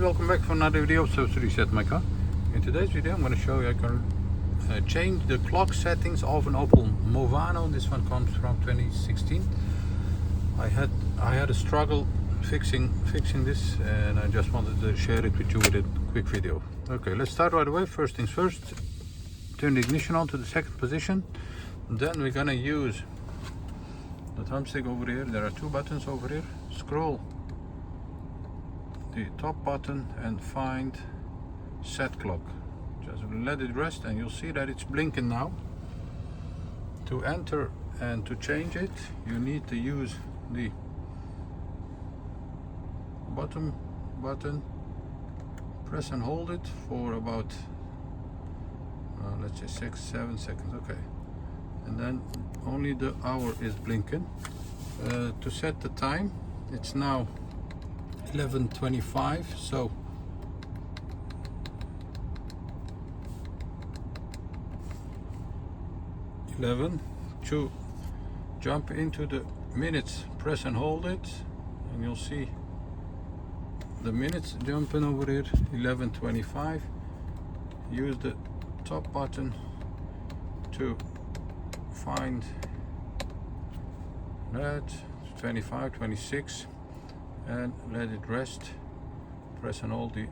Welcome back for another video of Service Reset My Car. In today's video I'm going to show you I can change the clock settings of an Opel Movano. This one comes from 2016. I had a struggle fixing this, and I just wanted to share it with you with a quick video. Okay, let's start right away. First things first, turn the ignition on to the second position. Then we're going to use the thumbstick over here. There are two buttons over here. Scroll the top button and find set clock. Just let it rest and you'll see that it's blinking now. To enter and to change it, you need to use the bottom button, press and hold it for about let's say 6-7 seconds. Okay, and then only the hour is blinking. To set the time, it's now 11:25, so to jump into the minutes, press and hold it, and you'll see the minutes jumping over here. 11:25. Use the top button to find that 25, 26, and let it rest. Press and hold the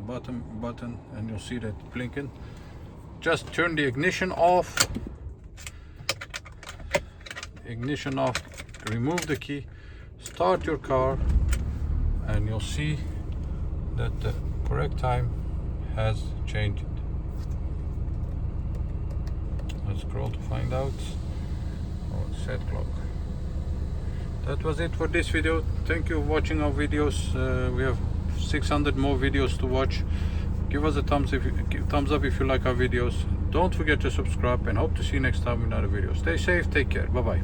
bottom button and you'll see that blinking. Just turn the ignition off. Remove the key, start your car, and you'll see that the correct time has changed. Let's scroll to find out. Set clock. That was it for this video. Thank you for watching our videos. We have 600 more videos to watch. Give us a thumbs up if you like our videos. Don't forget to subscribe, and hope to see you next time in another video. Stay safe, take care, bye bye.